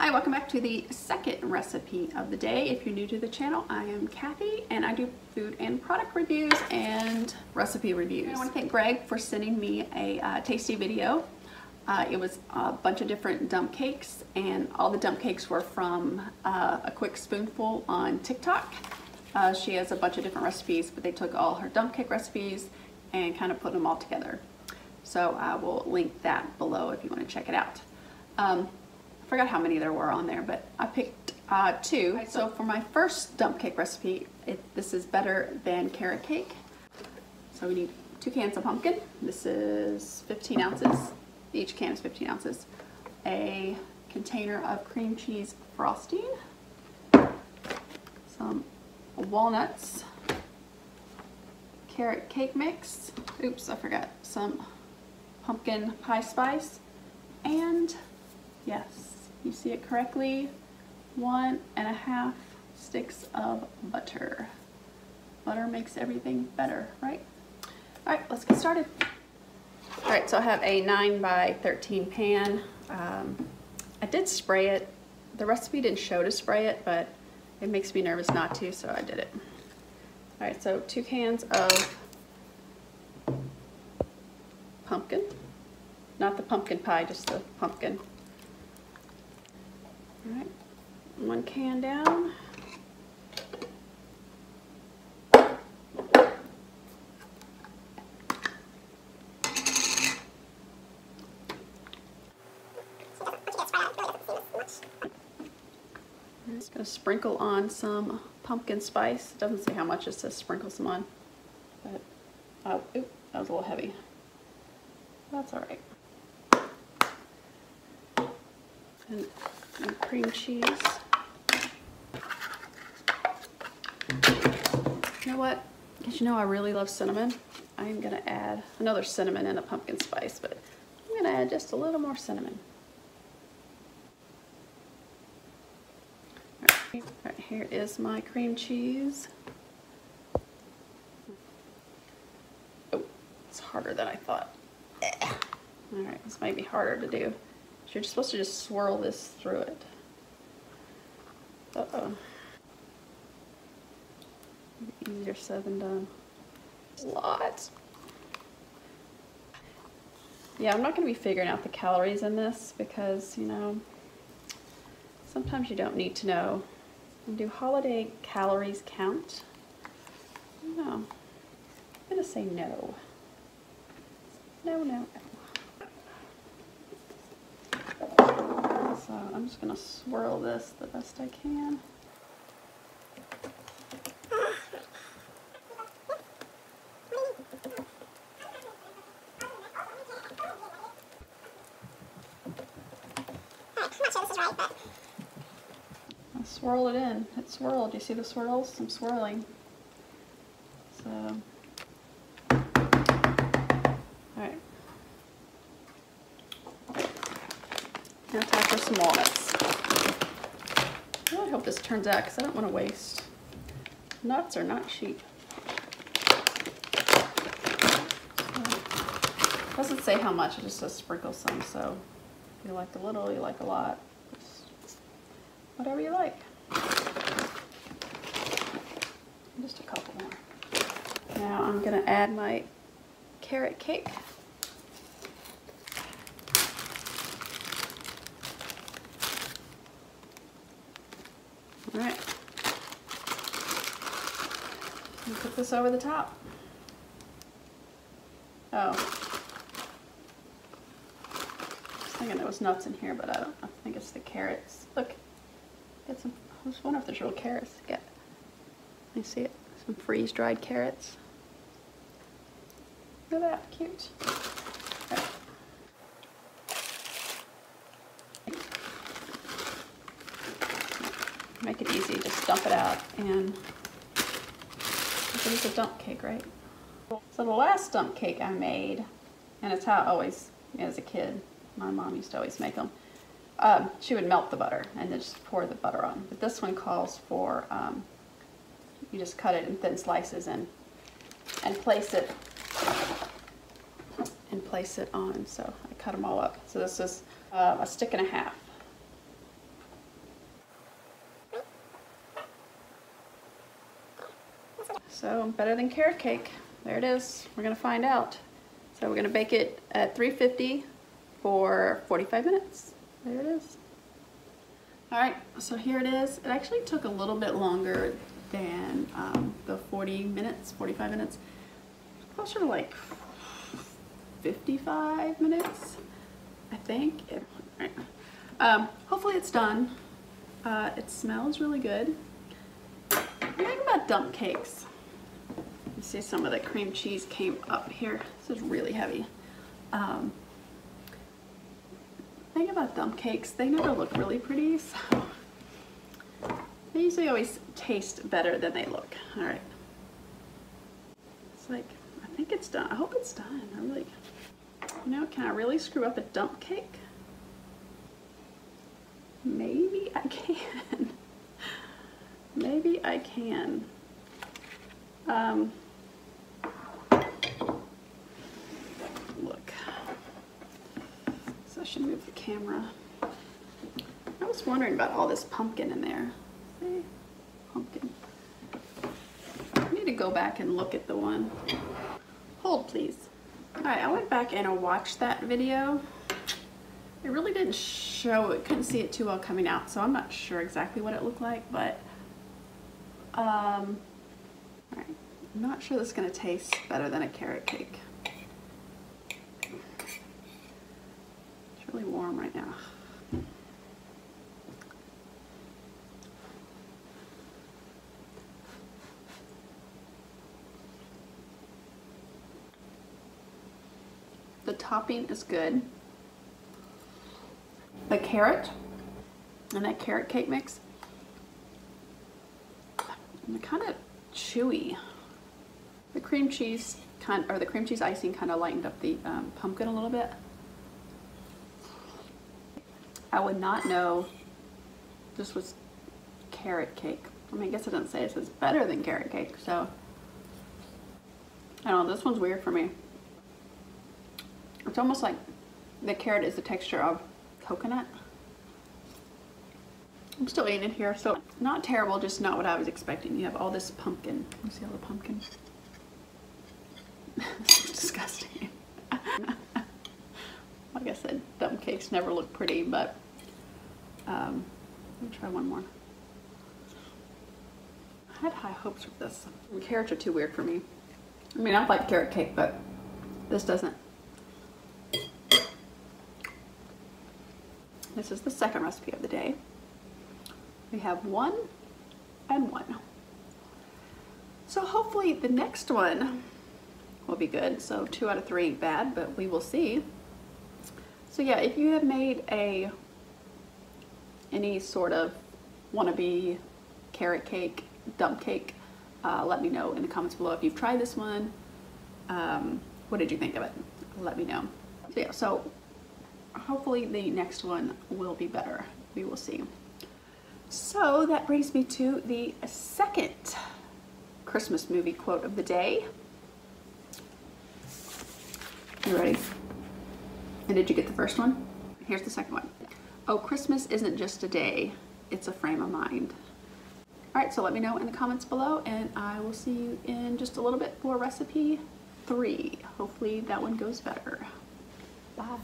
Hi, welcome back to the second recipe of the day. If you're new to the channel, I am Kathy and I do food and product reviews and recipe reviews. I want to thank Greg for sending me a tasty video. It was a bunch of different dump cakes, and all the dump cakes were from A Quick Spoonful on TikTok. She has a bunch of different recipes, but they took all her dump cake recipes and kind of put them all together. So I will link that below if you want to check it out. I forgot how many there were on there, but I picked two. So for my first dump cake recipe, this is better than carrot cake. So we need 2 cans of pumpkin. This is 15 ounces. Each can is 15 ounces. A container of cream cheese frosting. Some walnuts. Carrot cake mix. Oops, I forgot. Some pumpkin pie spice. And yes, you see it correctly, 1.5 sticks of butter. Butter makes everything better, right? All right, let's get started. All right, so I have a 9 by 13 pan. I did spray it. The recipe didn't show to spray it, but it makes me nervous not to, so I did it. All right, so 2 cans of pumpkin. Not the pumpkin pie, just the pumpkin. All right, 1 can down. I'm just going to sprinkle on some pumpkin spice. It doesn't say how much, it says sprinkle some on. But, oop, that was a little heavy. That's all right. And cream cheese. You know what? Because you know I really love cinnamon. I'm going to add, I know there's cinnamon in a pumpkin spice, but I'm going to add just a little more cinnamon. All right, here is my cream cheese. Oh, it's harder than I thought. All right, this might be harder to do. You're just supposed to just swirl this through it. Uh-oh. Easier said than done. A lot. Yeah, I'm not going to be figuring out the calories in this because, you know, sometimes you don't need to know. Do holiday calories count? No. I'm going to say no. No, no, no. So I'm just going to swirl this the best I can. I'm not sure this is right, but I'll swirl it in. It swirled. Do you see the swirls? I'm swirling. So, alright. Now time for some walnuts. I really hope this turns out because I don't want to waste. Nuts are not cheap. It doesn't say how much, it just says sprinkle some, so if you like a little, you like a lot. Just whatever you like. Just a couple more. Now I'm going to add my carrot cake. All right. And put this over the top. Oh. I was thinking there was nuts in here, but I think it's the carrots. Look. Get some, I just wonder if there's real carrots. Let me see it. Some freeze-dried carrots. Look at that, cute. Okay. Make it easy, just dump it out, and it is a dump cake, right? So the last dump cake I made, and it's how I always, as a kid, my mom used to always make them. She would melt the butter and then just pour the butter on. But this one calls for, you just cut it in thin slices and place it on. So I cut them all up. So this is a stick and a half. So better than carrot cake. There it is. We're gonna find out. So we're gonna bake it at 350 for 45 minutes. There it is. All right, so here it is. It actually took a little bit longer than the 45 minutes. Closer to like 55 minutes, I think. Hopefully it's done. It smells really good. The thing about dump cakes, you see some of the cream cheese came up here. This is really heavy. The thing about dump cakes, they never look really pretty, so they usually always taste better than they look. All right. It's like, I think it's done. I hope it's done. I really, you know, can I really screw up a dump cake? Maybe I can. Maybe I can. Look. So I should move the camera. I was wondering about all this pumpkin in there. See? Pumpkin. I need to go back and look at the one. Hold, please. All right, I went back and I watched that video. It really didn't show it, couldn't see it too well coming out, so I'm not sure exactly what it looked like, but all right. I'm not sure this is gonna taste better than a carrot cake. It's really warm right now. The topping is good. The carrot and that carrot cake mix, and they're kind of chewy. The cream cheese the cream cheese icing kind of lightened up the pumpkin a little bit. I would not know this was carrot cake. I mean, I guess it doesn't say it says better than carrot cake, so I don't know. This one's weird for me. It's almost like the carrot is the texture of coconut. I'm still eating it here, so not terrible, just not what I was expecting. You have all this pumpkin. You see all the pumpkin? This is disgusting. Like I said, dump cakes never look pretty, but let me try one more. I had high hopes with this. The carrots are too weird for me. I mean, I like carrot cake, but this doesn't. This is the second recipe of the day. We have 1 and 1. So hopefully the next one will be good. So 2 out of 3 ain't bad, but we will see. So yeah, if you have made any sort of wannabe carrot cake, dump cake, let me know in the comments below. If you've tried this one, what did you think of it? Let me know. So yeah, so hopefully the next one will be better. We will see. So that brings me to the second Christmas movie quote of the day. You ready? And did you get the first one? Here's the second one. Oh, Christmas isn't just a day, it's a frame of mind. All right, so let me know in the comments below, and I will see you in just a little bit for recipe 3. Hopefully that one goes better. Bye.